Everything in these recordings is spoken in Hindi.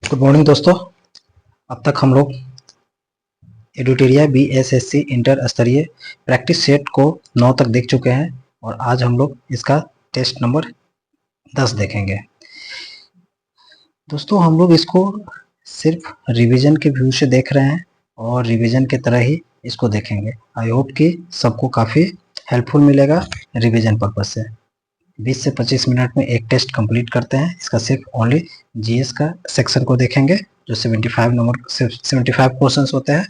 गुड मॉर्निंग दोस्तों। अब तक हम लोग एडुटेरिया बीएसएससी इंटर स्तरीय प्रैक्टिस सेट को 9 तक देख चुके हैं और आज हम लोग इसका टेस्ट नंबर 10 देखेंगे। दोस्तों हम लोग इसको सिर्फ रिवीजन के व्यू से देख रहे हैं और रिवीजन की तरह ही इसको देखेंगे। आई होप कि सबको काफ़ी हेल्पफुल मिलेगा रिवीजन पर्पज से। 20 से 25 मिनट में एक टेस्ट कंप्लीट करते हैं। इसका सिर्फ ओनली जीएस का सेक्शन को देखेंगे जो 75 क्वेश्चंस होते हैं।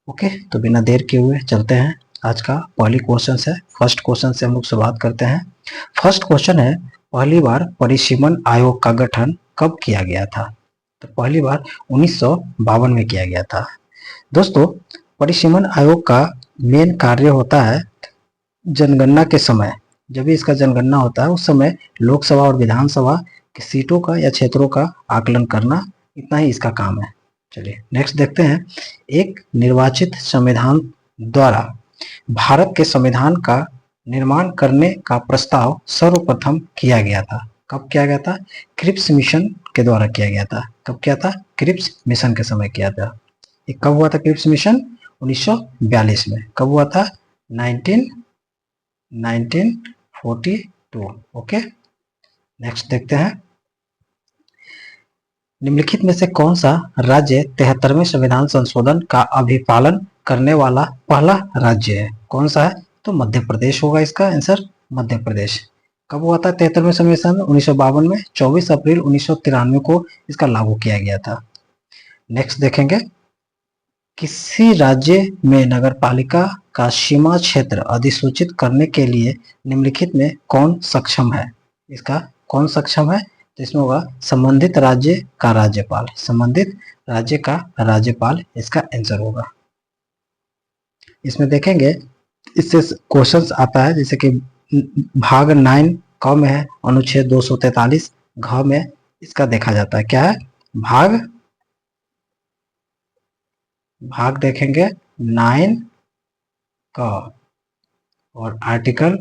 ओके, तो बिना देर किए हुए चलते हैं। आज का पहली क्वेश्चन है, फर्स्ट क्वेश्चन से हम लोग शुरुआत करते हैं। फर्स्ट क्वेश्चन है, पहली बार परिसीमन आयोग का गठन कब किया गया था? तो पहली बार 1952 में किया गया था। दोस्तों परिसीमन आयोग का मेन कार्य होता है जनगणना के समय, जब भी इसका जनगणना होता है उस समय लोकसभा और विधानसभा की सीटों का या क्षेत्रों का आकलन करना, इतना ही इसका काम है। चलिए नेक्स्ट देखते हैं। एक निर्वाचित संविधान द्वारा भारत के संविधान का निर्माण करने का प्रस्ताव सर्वप्रथम किया गया था। कब किया गया था? क्रिप्स मिशन के द्वारा किया गया था। कब किया था? क्रिप्स मिशन के समय किया था। ये कब हुआ था क्रिप्स मिशन? 1942 में। कब हुआ था? 1942। ओके, नेक्स्ट देखते हैं। निम्नलिखित में से कौन सा राज्य 73वें संविधान संशोधन का अभिपालन करने वाला पहला राज्य है? कौन सा है? तो मध्य प्रदेश होगा इसका आंसर, मध्य प्रदेश। कब हुआ था 73वें संविधान? 1952 में। 24 अप्रैल 1993 को इसका लागू किया गया था। नेक्स्ट देखेंगे, किसी राज्य में नगरपालिका का सीमा क्षेत्र अधिसूचित करने के लिए निम्नलिखित में कौन सक्षम है? इसका कौन सक्षम है? तो इसमें होगा संबंधित राज्य का राज्यपाल। संबंधित राज्य का राज्यपाल इसका आंसर होगा। इसमें देखेंगे, इससे क्वेश्चंस आता है जैसे कि भाग 9 क में है अनुच्छेद 243, घ में इसका देखा जाता है। क्या है? भाग देखेंगे 9 क और आर्टिकल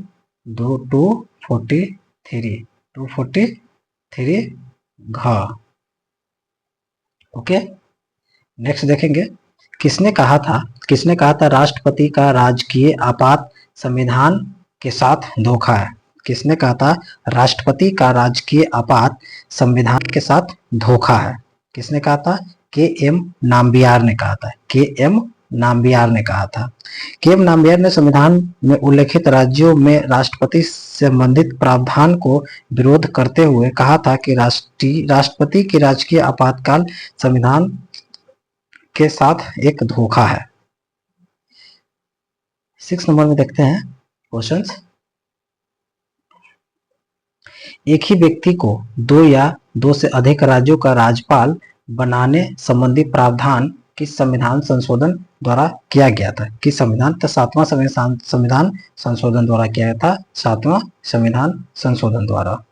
243 घ। ओके, नेक्स्ट देखेंगे, किसने कहा था राष्ट्रपति का राजकीय आपात संविधान के साथ धोखा है? किसने कहा था राष्ट्रपति का राजकीय आपात संविधान के साथ धोखा है? किसने कहा था? के.एम. नाम्बियार ने कहा था। के.एम. नाम्बियार ने कहा था। के.एम. नाम्बियार ने संविधान में उल्लेखित राज्यों में राष्ट्रपति से संबंधित प्रावधान को विरोध करते हुए कहा था कि राष्ट्रपति की राजकीय आपातकाल संविधान के साथ एक धोखा है। 6 नंबर में देखते हैं क्वेश्चंस। एक ही व्यक्ति को 2 या 2 से अधिक राज्यों का राज्यपाल बनाने संबंधी प्रावधान किस संविधान संशोधन द्वारा किया गया था? किस संविधान? तो 7वां संविधान संशोधन द्वारा किया गया था। 7वां संविधान संशोधन द्वारा।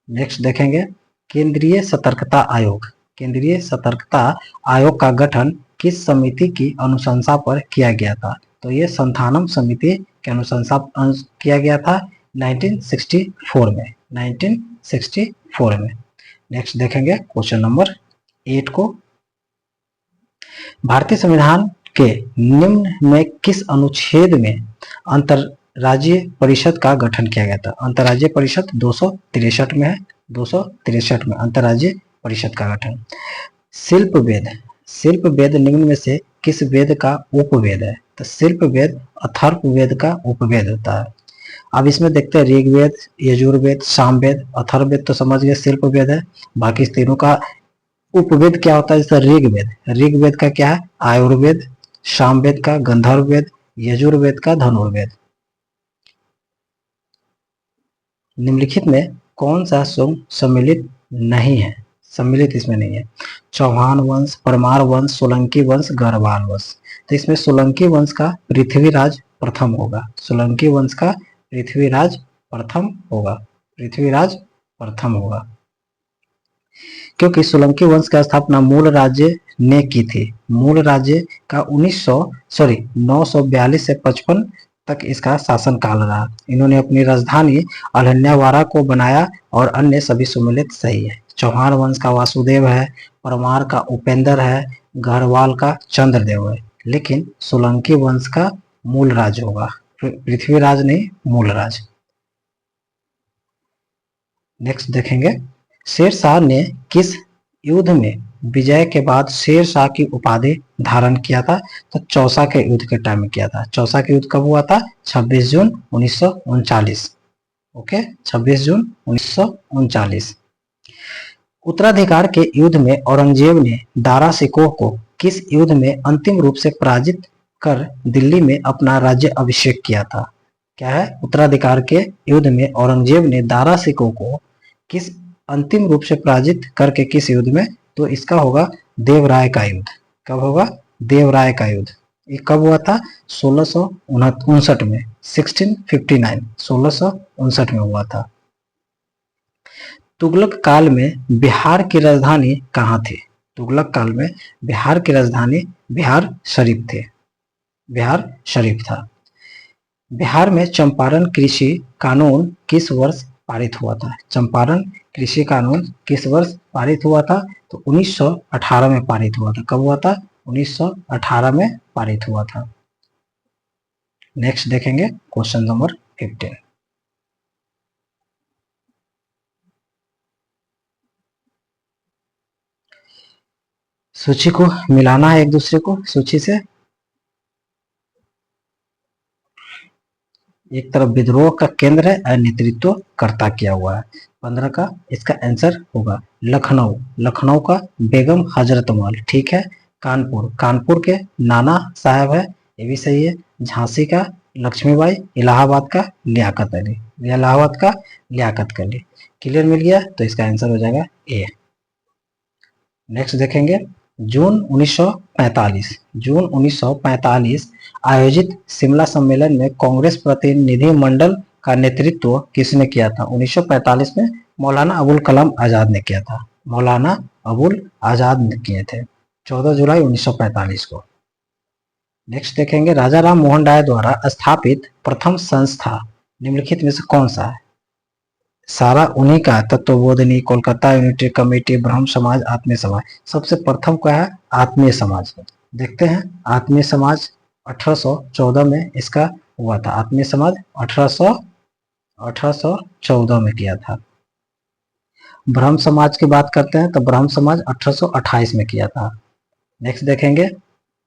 नेक्स्ट देखेंगे, केंद्रीय सतर्कता आयोग। केंद्रीय सतर्कता आयोग का गठन किस समिति की अनुशंसा पर किया गया था? तो ये संथानम समिति के अनुशंसा किया गया था 1964 में। 1964 में। नेक्स्ट देखेंगे क्वेश्चन नंबर 8 को। भारतीय संविधान के निम्न में किस अनुच्छेद में अंतरराज्यीय परिषद का गठन किया गया था? अंतरराज्यीय परिषद 263 में है। 263 में अंतरराज्यीय परिषद का गठन। शिल्प वेद। शिल्प वेद निम्न में से किस वेद का उपवेद है? तो शिल्प वेद अथर्ववेद का उपवेद होता है। अब इसमें देखते हैं ऋग्वेद, यजुर्वेद, सामवेद, अथर्ववेद तो समझ गए शिल्प वेद है। बाकी इस तीनों का उपवेद क्या होता है? जैसे ऋग्वेद, ऋग्वेद का क्या है? आयुर्वेद, सामवेद का गंधर्ववेद, यजुर्वेद का धनुर्वेद। निम्नलिखित में कौन सा सम्मिलित नहीं है? सम्मिलित इसमें नहीं है। चौहान वंश, परमार वंश, सोलंकी वंश, गढ़वाल वंश। तो इसमें सोलंकी वंश का पृथ्वीराज प्रथम होगा। सोलंकी वंश का पृथ्वीराज प्रथम होगा। पृथ्वीराज प्रथम होगा क्योंकि सोलंकी वंश की स्थापना मूल राज्य ने की थी। मूल राज्य का 942 से 55 तक इसका शासन काल रहा। इन्होंने अपनी राजधानी अल्हन्यावारा को बनाया और अन्य सभी सम्मिलित सही है। चौहान वंश का वासुदेव है, परमार का उपेंद्र है, गढ़वाल का चंद्रदेव है, लेकिन सोलंकी वंश का मूल राज होगा, पृथ्वीराज नहीं, मूल राज। नेक्स्ट देखेंगे, शेरशाह ने किस युद्ध में विजय के बाद शेरशाह की उपाधि धारण किया था? तो चौसा के युद्ध के टाइम में किया था। चौसा के युद्ध कब हुआ था? 26 जून 1939। ओके, 26 जून 1939। उत्तराधिकार के युद्ध में औरंगजेब ने दारा शिकोह को किस युद्ध में अंतिम रूप से पराजित कर दिल्ली में अपना राज्य अभिषेक किया था? क्या है? उत्तराधिकार के युद्ध में औरंगजेब ने दारा शिकोह को किस अंतिम रूप से पराजित करके किस युद्ध में? तो इसका होगा देवराय का युद्ध। कब होगा? देवराय का युद्ध। ये कब हुआ था? 1659 में, 1659, 1659 में हुआ था। तुगलक काल में बिहार की राजधानी कहाँ थी? तुगलक काल में बिहार की राजधानी बिहार शरीफ थे, बिहार शरीफ था। बिहार में चंपारण कृषि कानून किस वर्ष पारित हुआ था? चंपारण कृषि कानून किस वर्ष पारित हुआ था? तो 1918 में पारित हुआ था। कब हुआ था? 1918 में पारित हुआ था। नेक्स्ट देखेंगे क्वेश्चन नंबर 15। सूची को मिलाना है एक दूसरे को सूची से। एक तरफ विद्रोह का केंद्र है और नेतृत्व कर्ता किया हुआ है। 15 का इसका आंसर होगा लखनऊ। लखनऊ का बेगम हजरत महल, ठीक है। कानपुर, कानपुर के नाना साहब है, ये भी सही है। झांसी का लक्ष्मीबाई, इलाहाबाद का लियाकत अली, इलाहाबाद का लियाकत अली। क्लियर मिल गया? तो इसका आंसर हो जाएगा ए। नेक्स्ट देखेंगे, जून 1945, जून 1945 आयोजित शिमला सम्मेलन में कांग्रेस प्रतिनिधि मंडल का नेतृत्व किसने किया था? 1945 में मौलाना अबुल कलाम आजाद ने किया था। मौलाना अबुल आजाद ने किए थे 14 जुलाई 1945 को। नेक्स्ट देखेंगे, राजा राम मोहन राय द्वारा स्थापित प्रथम संस्था निम्नलिखित में से कौन सा है? सारा उन्हीं का, तत्वबोधिनी, कोलकाता यूनिटी कमेटी, ब्रह्म समाज, आत्मीय समाज। सबसे प्रथम क्या है? आत्मीय समाज। देखते हैं, आत्मीय समाज 1814 में इसका हुआ था। आत्मीय समाज 1814 में किया था। ब्रह्म समाज की बात करते हैं तो ब्रह्म समाज 1828 में किया था। नेक्स्ट देखेंगे,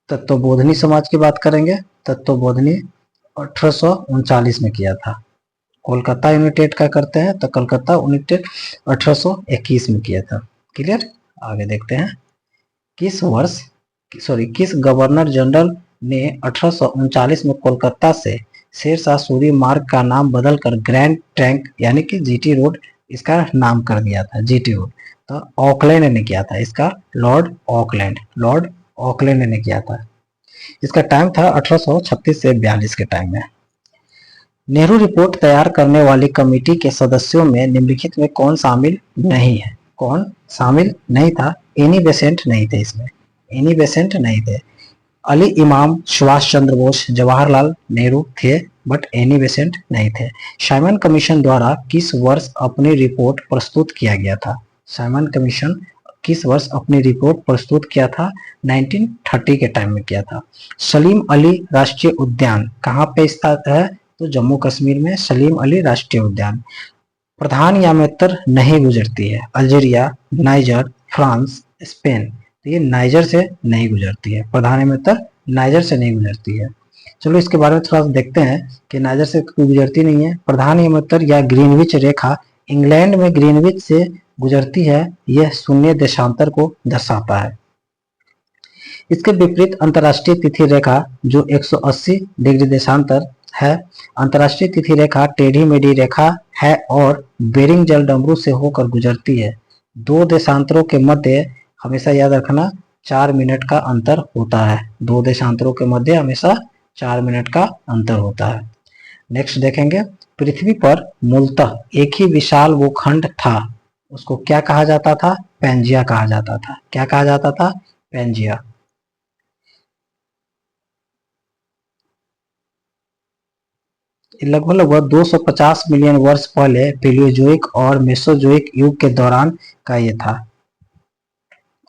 तत्वबोधिनी समाज की बात करेंगे, तत्वबोधिनी 1839 में किया था। कोलकाता यूनिटेड का करते हैं तो कलकत्ता यूनिटेड 1821 में किया था। क्लियर? आगे देखते हैं, किस गवर्नर जनरल ने 1839 में कोलकाता से शेरशाह सूरी मार्ग का नाम बदलकर ग्रैंड ट्रंक यानी कि जीटी रोड इसका नाम कर दिया था? जीटी रोड तो ऑकलैंड ने किया था। इसका लॉर्ड ऑकलैंड, लॉर्ड ऑकलैंड ने किया था। इसका टाइम था 1836 से 42 के टाइम में। नेहरू रिपोर्ट तैयार करने वाली कमेटी के सदस्यों में निम्नलिखित में कौन शामिल नहीं है? कौन शामिल नहीं था? एनी बेसेंट नहीं थे इसमें, एनी बेसेंट नहीं थे। अली इमाम, सुभाष चंद्र बोस, जवाहरलाल नेहरू थे, बट एनी बेसेंट नहीं थे। साइमन कमीशन द्वारा किस वर्ष अपनी रिपोर्ट प्रस्तुत किया गया था? साइमन कमीशन किस वर्ष अपनी रिपोर्ट प्रस्तुत किया था? 1930 के टाइम में किया था। सलीम अली राष्ट्रीय उद्यान कहाँ पे स्थित है? तो जम्मू कश्मीर में सलीम अली राष्ट्रीय उद्यान। प्रधान यामेतर नहीं गुजरती है? Algeria, niger, France, Spain. तो ये नाइजर से नहीं गुजरती है, प्रधान यामेतर नाइजर से नहीं गुजरती है। चलो इसके बारे में थोड़ा सा देखते हैं कि नाइजर से गुजरती नहीं है। प्रधान यामेतर या ग्रीनविच रेखा इंग्लैंड में ग्रीनविच से गुजरती है, यह शून्य देशांतर को दर्शाता है। इसके विपरीत अंतरराष्ट्रीय तिथि रेखा जो 180 डिग्री देशांतर है, अंतरराष्ट्रीय तिथि रेखा टेढ़ी मेढ़ी रेखा है और बेरिंग जल डमरू से होकर गुजरती है। दो देशांतरों के मध्य हमेशा याद रखना 4 मिनट का अंतर होता है। दो देशांतरों के मध्य हमेशा 4 मिनट का अंतर होता है। नेक्स्ट देखेंगे, पृथ्वी पर मूलतः एक ही विशाल भूखंड था, उसको क्या कहा जाता था? पैंजिया कहा जाता था। क्या कहा जाता था? पैंजिया। लगभग लगभग 250 मिलियन वर्ष पहले पेलियोजोइक और मेसोजोइक युग के दौरान का ये था।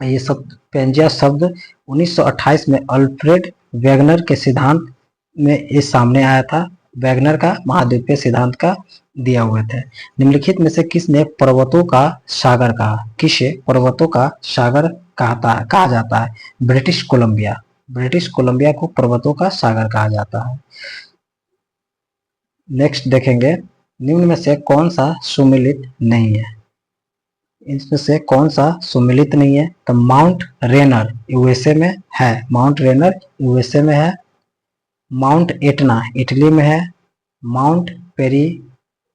ये सब पेंजिया शब्द 1928 में अल्फ्रेड वेगनर के सिद्धांत में ये सामने आया था। वेगनर का महाद्वीपीय सिद्धांत का दिया हुए थे। निम्नलिखित में से किसने पर्वतों का सागर कहा? किसे पर्वतों का सागर कहा जाता है? British Columbia. ब्रिटिश कोलंबिया को पर्वतों का सागर कहा जाता है। नेक्स्ट देखेंगे, निम्न में से कौन सा सुमेलित नहीं है? इसमें से कौन सा सुमेलित नहीं है? तो माउंट रेनर यूएसए में है। माउंट रेनर यूएसए में है। माउंट एटना इटली में है। माउंट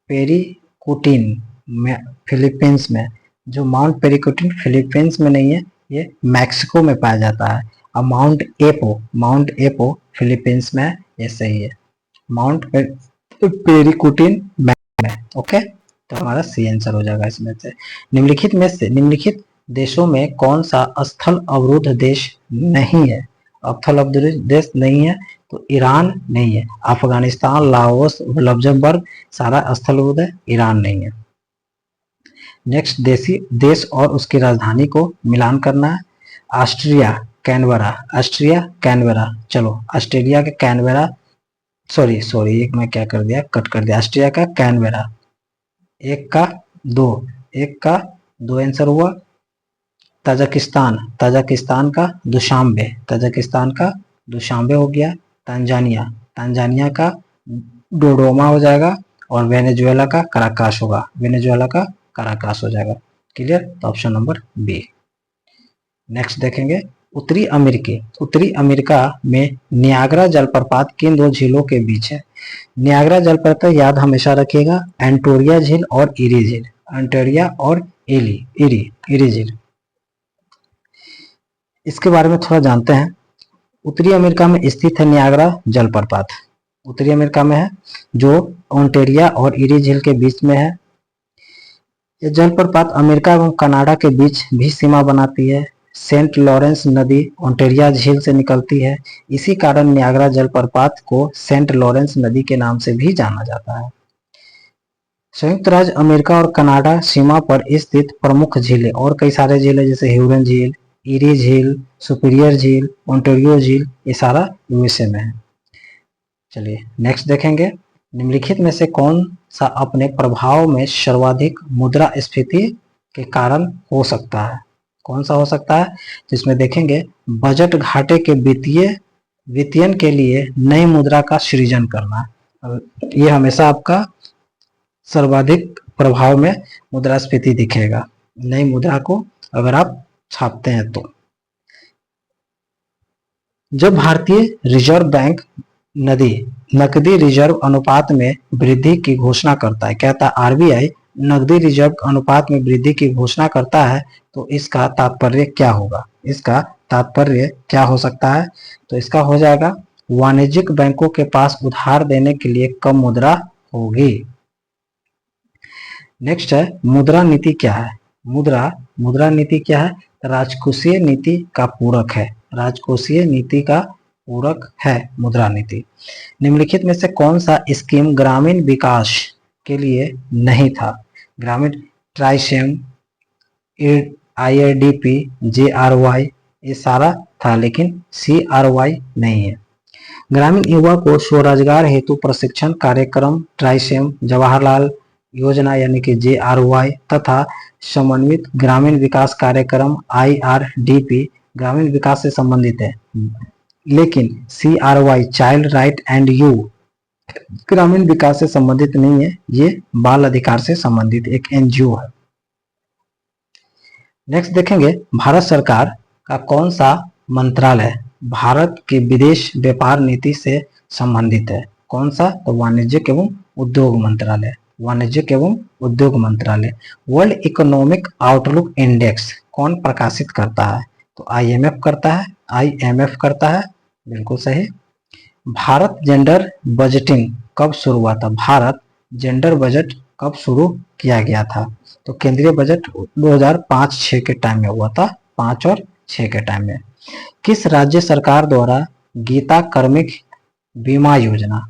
पेरिकुटिन में फिलीपींस में। जो माउंट पेरिकुटिन फिलीपींस में नहीं है, ये मैक्सिको में पाया जाता है। और माउंट एपो फिलीपींस में, ये सही है। माउंट पेरिकुटिन में। ओके, तो हमारा सी आंसर हो जाएगा इसमें से। निम्नलिखित देशों में कौन सा स्थल अवरुद्ध देश नहीं है? स्थल अवरुद्ध देश नहीं है तो ईरान नहीं है। अफगानिस्तान, लाओस, लग्जमबर्ग सारा स्थल अवरुद्ध है, ईरान नहीं है। नेक्स्ट देश और उसकी राजधानी को मिलान करना है। Austria Canberra. चलो, ऑस्ट्रेलिया के कैनबरा, सॉरी एक मैं क्या कर दिया, कट कर दिया। ऑस्ट्रिया का कैनबरा। एक का दो आंसर हुआ। ताजिकिस्तान का दुशांबे हो गया। तांजानिया का डोडोमा हो जाएगा। और वेनेजुएला का कराकास होगा। हो जाएगा। क्लियर? तो ऑप्शन नंबर बी। नेक्स्ट देखेंगे, उत्तरी अमेरिका में नियाग्रा जलप्रपात किन दो झीलों के बीच है? नियाग्रा जलप्रपात याद हमेशा रखिएगा, एंटोरिया झील और इरी झील। एंटोरिया और इरी झील। इसके बारे में थोड़ा जानते हैं। उत्तरी अमेरिका में स्थित है नियाग्रा जलप्रपात। उत्तरी अमेरिका में है, जो ओंटेरिया और इरी झील के बीच में है। यह जलप्रपात अमेरिका एवं कनाडा के बीच भी सीमा बनाती है। सेंट लॉरेंस नदी ओंटेरिया झील से निकलती है। इसी कारण नियाग्रा जलप्रपात को सेंट लॉरेंस नदी के नाम से भी जाना जाता है। संयुक्त राज्य अमेरिका और कनाडा सीमा पर स्थित प्रमुख झीलें और कई सारे झीलें जैसे ह्यूरन झील, इरी झील, सुपीरियर झील, ओंटेरियो झील, ये सारा यूएसए में है। चलिए नेक्स्ट देखेंगे, निम्नलिखित में से कौन सा अपने प्रभाव में सर्वाधिक मुद्रास्फीति के कारण हो सकता है? कौन सा हो सकता है? जिसमें देखेंगे, बजट घाटे के वित्तीयन के लिए नई मुद्रा का सृजन करना। ये हमेशा आपका सर्वाधिक प्रभाव में मुद्रास्फीति दिखेगा, नई मुद्रा को अगर आप छापते हैं तो। जब भारतीय रिजर्व बैंक नकदी रिजर्व अनुपात में वृद्धि की घोषणा करता है, कहता है आरबीआई नकदी रिजर्व अनुपात में वृद्धि की घोषणा करता है, तो इसका तात्पर्य क्या होगा? इसका तात्पर्य क्या हो सकता है? तो इसका हो जाएगा, वाणिज्यिक बैंकों के पास उधार देने के लिए कम मुद्रा होगी। नेक्स्ट है, मुद्रा नीति क्या है? मुद्रा नीति क्या है? राजकोषीय नीति का पूरक है। राजकोषीय नीति का पूरक है मुद्रा नीति। निम्नलिखित में से कौन सा स्कीम ग्रामीण विकास के लिए नहीं था? ग्रामीण ट्राइसेम, आईआरडीपी, जेआरवाई, ये सारा था, लेकिन सीआरवाई नहीं है। ग्रामीण युवा को स्वरोजगार हेतु प्रशिक्षण कार्यक्रम ट्राइसेम, जवाहरलाल योजना यानी कि जेआरवाई तथा समन्वित ग्रामीण विकास कार्यक्रम आईआरडीपी ग्रामीण विकास से संबंधित है, लेकिन सीआरवाई चाइल्ड राइट एंड यू ग्रामीण विकास से संबंधित नहीं है। ये बाल अधिकार से संबंधित एक एनजीओ है। नेक्स्ट देखेंगे, भारत सरकार का कौन सा मंत्रालय भारत की विदेश व्यापार नीति से संबंधित है? कौन सा? तो वाणिज्यिक एवं उद्योग मंत्रालय। वाणिज्यिक एवं उद्योग मंत्रालय। वर्ल्ड इकोनॉमिक आउटलुक इंडेक्स कौन प्रकाशित करता है? तो आईएमएफ करता है। आईएमएफ करता है, बिल्कुल सही। भारत जेंडर बजटिंग कब शुरू हुआ था? भारत जेंडर बजट कब शुरू किया गया था? तो केंद्रीय बजट 2005-6 के टाइम में हुआ था। 5 और 6 के टाइम में। किस राज्य सरकार द्वारा गीता कार्मिक बीमा योजना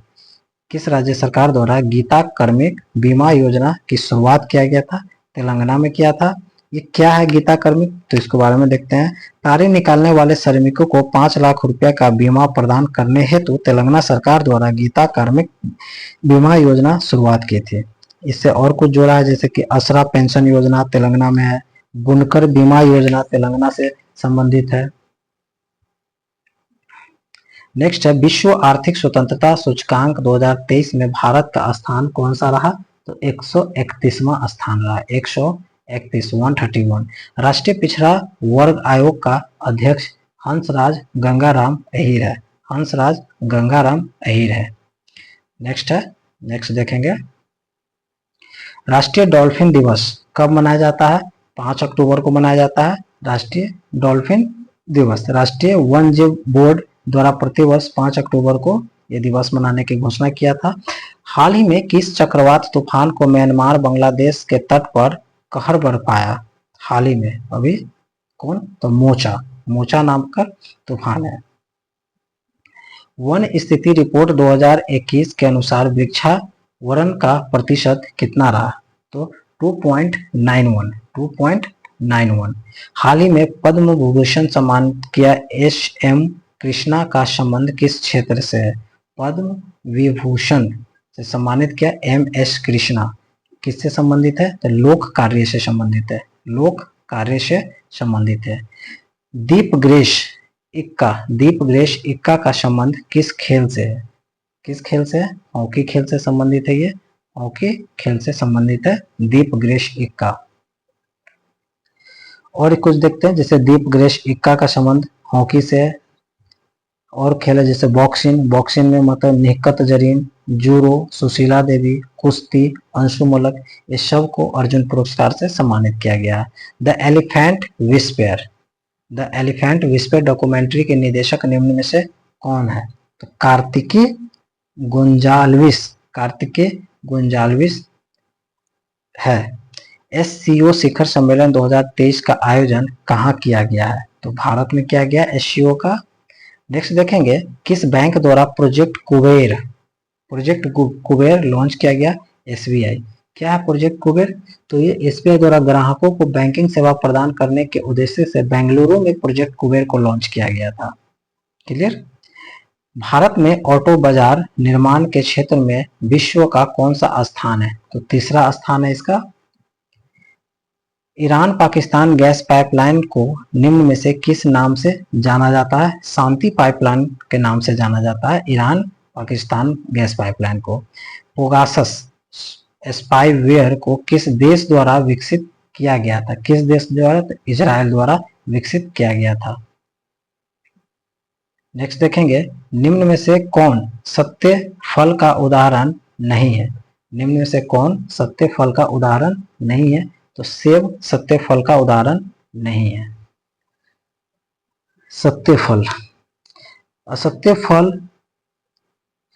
किस राज्य सरकार द्वारा गीता कार्मिक बीमा योजना की शुरुआत किया गया था? तेलंगाना में किया था। ये क्या है गीता कार्मिक, तो इसके बारे में देखते हैं। तारे निकालने वाले श्रमिकों को 5 लाख रुपए का बीमा प्रदान करने हेतु तेलंगाना सरकार द्वारा गीता कार्मिक बीमा योजना शुरुआत की थी। इससे और कुछ जोड़ा है, जैसे कि असरा पेंशन योजना तेलंगाना में है, बुनकर बीमा योजना तेलंगाना से संबंधित है। नेक्स्ट है विश्व आर्थिक स्वतंत्रता सूचकांक 2023 में भारत का स्थान कौन सा रहा? तो 131वां स्थान रहा। 131 131। राष्ट्रीय पिछड़ा वर्ग आयोग का अध्यक्ष हंसराज गंगाराम अहीर है। हंसराज गंगाराम अहीर है। नेक्स्ट देखेंगे, राष्ट्रीय डॉल्फिन दिवस कब मनाया जाता है? 5 अक्टूबर को मनाया जाता है राष्ट्रीय डॉल्फिन दिवस। राष्ट्रीय वन्यजीव बोर्ड द्वारा प्रतिवर्ष 5 अक्टूबर को यह दिवस मनाने की घोषणा किया था। हाल ही में किस चक्रवात तूफान को म्यांमार बांग्लादेश के तट पर कहर बरपाया? हाल ही में अभी कौन? तो मोचा नाम का तूफान है। वन स्थिति रिपोर्ट 2021 के अनुसार वृक्षावरण का प्रतिशत कितना रहा? तो 2.91। हाल ही में पद्म विभूषण सम्मानित किया एस.एम. कृष्णा का संबंध किस क्षेत्र से है? पद्म विभूषण से सम्मानित किया एम.एस. कृष्णा किससे संबंधित है? तो लोक कार्य से संबंधित है। लोक कार्य से संबंधित है। दीपग्रेस इक्का का संबंध किस खेल से है? किस खेल से है? हॉकी खेल से संबंधित है। ये हॉकी खेल से संबंधित है दीपग्रेस इक्का। और कुछ देखते हैं, जैसे दीपग्रेस इक्का का संबंध हॉकी से है। और खेल है जैसे बॉक्सिंग में मतलब निहकत जरीन, जूडो सुशीला देवी, कुश्ती अंशु मलक, ये सब को अर्जुन पुरस्कार से सम्मानित किया गया। द एलिफेंट विस्पर डॉक्यूमेंट्री के निर्देशक निम्न में से कौन है? तो कार्तिकी गोंजाल्विस है। एससीओ शिखर सम्मेलन 2023 का आयोजन कहाँ किया गया है? तो भारत में किया गया एससीओ का। नेक्स्ट देखेंगे, किस बैंक द्वारा प्रोजेक्ट कुबेर लॉन्च किया गया? एसबीआई। क्या है प्रोजेक्ट कुबेर? तो ये एसबीआई द्वारा ग्राहकों को बैंकिंग सेवा प्रदान करने के उद्देश्य से बेंगलुरु में प्रोजेक्ट कुबेर को लॉन्च किया गया था। क्लियर। भारत में ऑटो बाजार निर्माण के क्षेत्र में विश्व का कौन सा स्थान है? तो तीसरा स्थान है इसका। ईरान पाकिस्तान गैस पाइपलाइन को निम्न में से किस नाम से जाना जाता है? शांति पाइपलाइन के नाम से जाना जाता है ईरान पाकिस्तान गैस पाइपलाइन को। पोगासस स्पाईवेयर को किस देश द्वारा विकसित किया गया था? किस देश द्वारा? तो इजराइल द्वारा विकसित किया गया था। नेक्स्ट देखेंगे, निम्न में से कौन सत्य फल का उदाहरण नहीं है? निम्न में से कौन सत्य फल का उदाहरण नहीं है? तो सेब सत्य फल का उदाहरण नहीं है। सत्य फल, असत्य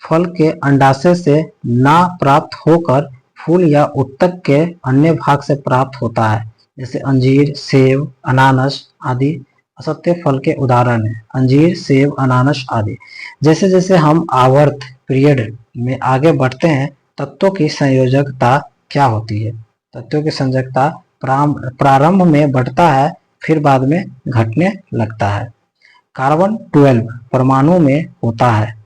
फल के अंडाशय से ना प्राप्त होकर फूल या उत्तक के अन्य भाग से प्राप्त होता है, जैसे अंजीर, सेब, अनानास आदि असत्य फल के उदाहरण है। अंजीर, सेब, अनानास आदि। जैसे जैसे हम आवर्त पीरियड में आगे बढ़ते हैं, तत्वों की संयोजकता क्या होती है? तत्वों की संयोजकता प्रारंभ में बढ़ता है, फिर बाद में घटने लगता है। कार्बन 12 परमाणु में होता है।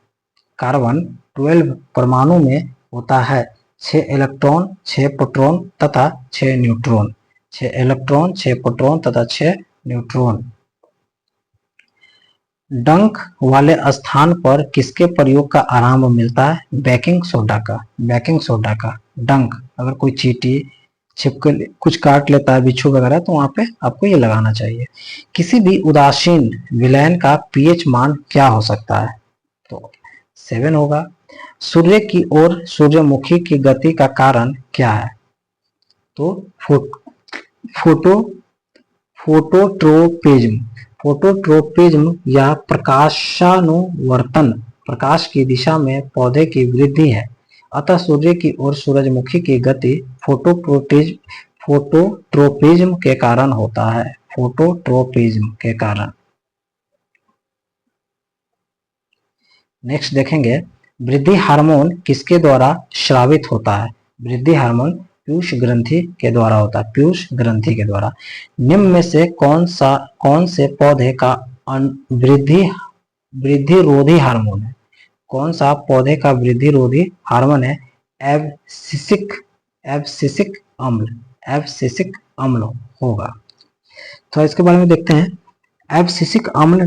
कार्बन 12 परमाणु में होता है 6 इलेक्ट्रॉन, 6 प्रोटॉन तथा 6 न्यूट्रॉन। 6 इलेक्ट्रॉन, 6 प्रोटॉन तथा 6 न्यूट्रॉन। डंक वाले स्थान पर किसके प्रयोग का आरंभ मिलता है? बेकिंग सोडा का। बेकिंग सोडा का डंक, अगर कोई चींटी छिपकली कुछ काट लेता है, बिच्छू वगैरह, तो वहां पे आपको ये लगाना चाहिए। किसी भी उदासीन विलयन का पीएच मान क्या हो सकता है? तो 7 होगा। सूर्य की ओर सूर्यमुखी की गति का कारण क्या है? तो फोटोट्रोपिज्म या प्रकाशानुवर्तन, प्रकाश की दिशा में पौधे की वृद्धि है। अतः सूर्य की ओर सूरजमुखी की गति फोटोट्रोपिज्म के कारण होता है। फोटोट्रोपिज्म के कारण। नेक्स्ट देखेंगे, वृद्धि हार्मोन किसके द्वारा स्रावित होता है? वृद्धि हार्मोन पीयूष ग्रंथि के द्वारा होता है, पीयूष ग्रंथि के द्वारा। निम्न में से कौन से पौधे का वृद्धि रोधी हार्मोन है? कौन सा पौधे का वृद्धि रोधी हार्मोन है? एब्सिसिक अम्ल होगा। तो इसके बारे में देखते हैं। एब्सिसिक अम्ल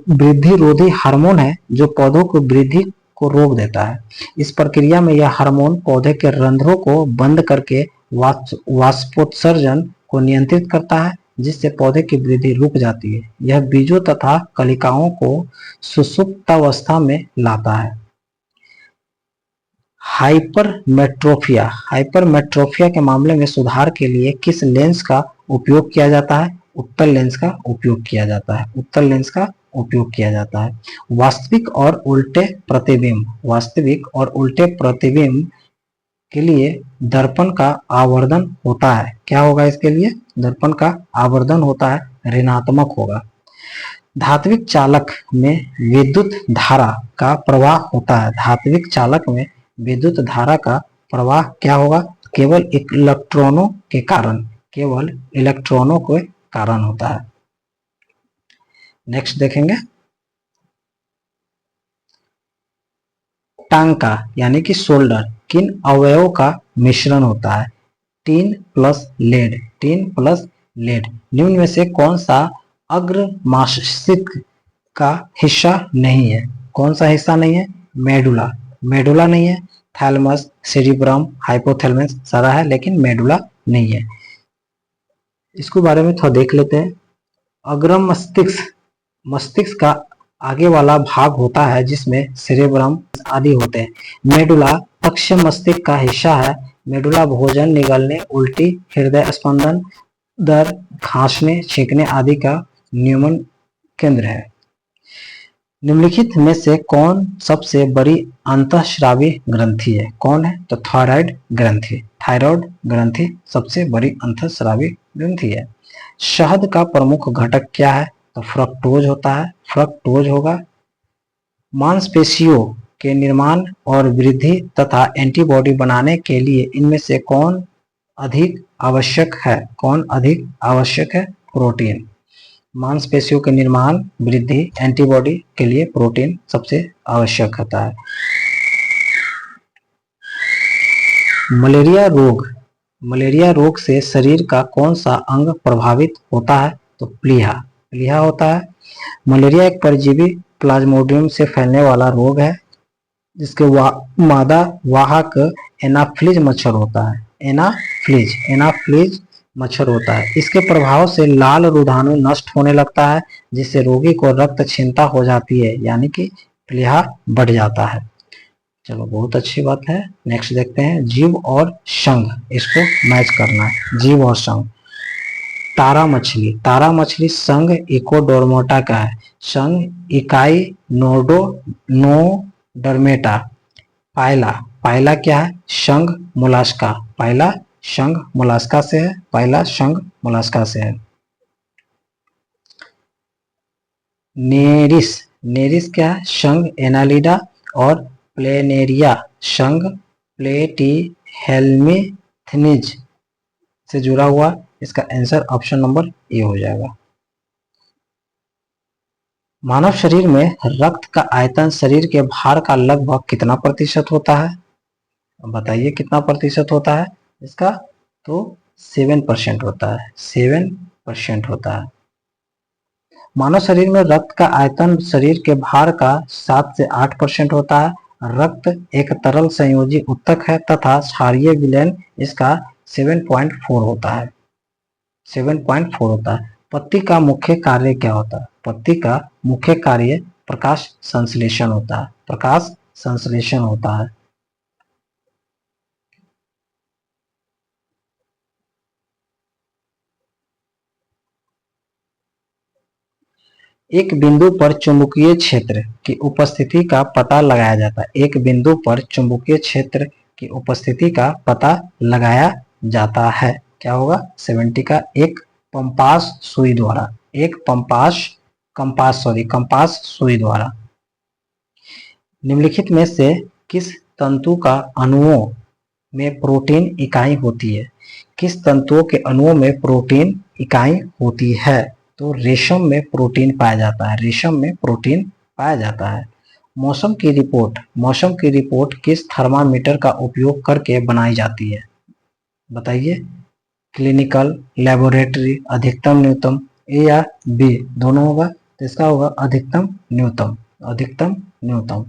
वृद्धि रोधी हार्मोन है जो पौधों को वृद्धि को रोक देता है। इस प्रक्रिया में यह हार्मोन पौधे के रंध्रों को बंद करके वाष्पोत्सर्जन को नियंत्रित करता है, जिससे पौधे की वृद्धि रुक जाती है। यह बीजों तथा कलिकाओं को सुषुप्तावस्था में लाता है। हाइपरमेट्रोपिया के मामले में सुधार के लिए किस लेंस का उपयोग किया जाता है? उत्तल लेंस का उपयोग किया जाता है। उत्तल लेंस का उपयोग किया जाता है। वास्तविक और उल्टे प्रतिबिंब के लिए दर्पण का आवर्धन होता है। क्या होगा इसके लिए? दर्पण का आवर्धन होता है, ऋणात्मक होगा। धात्विक चालक में विद्युत धारा का प्रवाह होता है। धात्विक चालक में विद्युत धारा का प्रवाह क्या होगा? केवल इलेक्ट्रॉनों के कारण होता है। नेक्स्ट देखेंगे, टांका यानी कि शोल्डर किन अवयवों का मिश्रण होता है? Tin plus lead. निम्न में से कौन सा अग्रमाशयिक का हिस्सा नहीं है? कौन सा हिस्सा नहीं है? मेडुला नहीं है। थैलमस, सेरिब्रम, हाइपोथैलेमस सारा है, लेकिन मेडुला नहीं है। इसके बारे में थोड़ा देख लेते हैं। अग्रम मस्तिष्क का आगे वाला भाग होता है जिसमें सेरेब्रम आदि होते हैं। मेडुला पश्चिम मस्तिष्क का हिस्सा है। मेडुला भोजन निगलने, उल्टी, हृदय स्पंदन दर, खांसने, छींकने आदि का नियमन केंद्र है। निम्नलिखित में से कौन सबसे बड़ी अंतःस्रावी ग्रंथि है? कौन है? तो थायराइड ग्रंथि सबसे बड़ी अंतःस्रावी ग्रंथि है। शहद का प्रमुख घटक क्या है? तो फ्रक्टोज होगा। मांसपेशियों के निर्माण और वृद्धि तथा एंटीबॉडी बनाने के लिए इनमें से कौन अधिक आवश्यक है? प्रोटीन। मांसपेशियों के निर्माण, वृद्धि, एंटीबॉडी के लिए प्रोटीन सबसे आवश्यक होता है। मलेरिया रोग से शरीर का कौन सा अंग प्रभावित होता है? तो प्लीहा होता है। मलेरिया एक परजीवी प्लाज्मोडियम से फैलने वाला रोग है जिसके मादा वाहक एनाफ्लिज मच्छर होता है। इसके प्रभाव से लाल रोधाणु नष्ट होने लगता है, जिससे रोगी को रक्त क्षीणता हो जाती है, यानी कि प्लीहा बढ़ जाता है। चलो, बहुत अच्छी बात है। नेक्स्ट देखते हैं, जीव और संघ, इसको मैच करना है। जीव और संघ। तारा मछली संघ इकोडोर्मोटा का है। संघ इकाई नोडोडर्मेटा। पाइला क्या है? संघ मोलास्का। पाइला संघ मोलास्का से है। नेरिस क्या है? संघ एनालिडा। और प्लेनेरिया संघ प्लेटीहेल्मिन्थीज से जुड़ा हुआ। इसका आंसर ऑप्शन नंबर ए हो जाएगा। मानव शरीर में रक्त का आयतन शरीर के भार का लगभग कितना प्रतिशत होता है? बताइए कितना प्रतिशत होता है इसका? तो 7% होता है। 7% होता है। मानव शरीर में रक्त का आयतन शरीर के भार का 7 से 8% होता है। रक्त एक तरल संयोजी ऊतक है तथा क्षारीय विलयन इसका 7.4 होता है। 7.4 होता है। पत्ती का मुख्य कार्य क्या होता है? पत्ती का मुख्य कार्य प्रकाश संश्लेषण होता है। एक बिंदु पर चुंबकीय क्षेत्र की उपस्थिति का पता लगाया जाता है। एक बिंदु पर चुंबकीय क्षेत्र की उपस्थिति का पता लगाया जाता है। क्या होगा? 70 का एक कंपास सुई द्वारा। कंपास सुई द्वारा। निम्नलिखित में से किस तंतु का अणुओं में प्रोटीन इकाई होती है? किस तंतुओं के अणुओं में प्रोटीन इकाई होती है? तो रेशम में प्रोटीन पाया जाता है, रेशम में प्रोटीन पाया जाता है। मौसम की रिपोर्ट किस थर्मामीटर का उपयोग करके बनाई जाती है? बताइए। क्लिनिकल, लेबोरेटरी, अधिकतम, न्यूनतम, ए या बी दोनों होगा? तो इसका होगा अधिकतम न्यूनतम, अधिकतम न्यूनतम।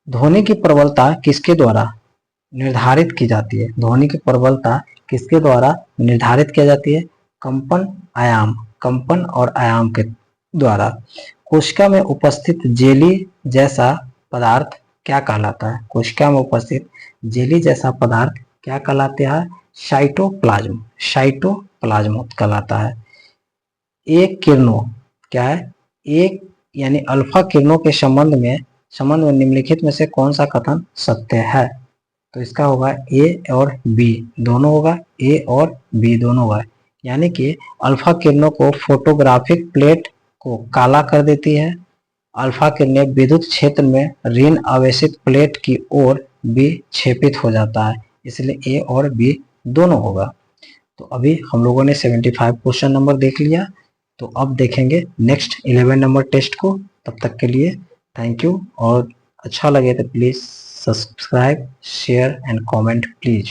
ध्वनि की प्रबलता किसके द्वारा निर्धारित की जाती है? ध्वनि की प्रबलता किसके द्वारा निर्धारित की जाती है? कंपन आयाम, कंपन और आयाम के द्वारा। कोशिका में उपस्थित जेली जैसा पदार्थ क्या कहलाता है? कोशिका में उपस्थित जेली जैसा पदार्थ क्या कहलाता है? साइटोप्लाज्म, साइटोप्लाज्म कहलाता है। एक किरणों क्या है? एक यानी अल्फा किरणों के संबंध में निम्नलिखित में से कौन सा कथन सत्य है? तो इसका होगा ए और बी दोनों होगा, ए और बी दोनों होगा। यानी कि अल्फा किरणों को फोटोग्राफिक प्लेट को काला कर देती है। अल्फा किरणें विद्युत क्षेत्र में ऋण आवेशित प्लेट की ओर विक्षेपित हो जाता है, इसलिए ए और बी दोनों होगा। तो अभी हम लोगों ने 75 क्वेश्चन नंबर देख लिया, तो अब देखेंगे नेक्स्ट 11 नंबर टेस्ट को। तब तक के लिए थैंक यू, और अच्छा लगे तो please subscribe, share and comment please.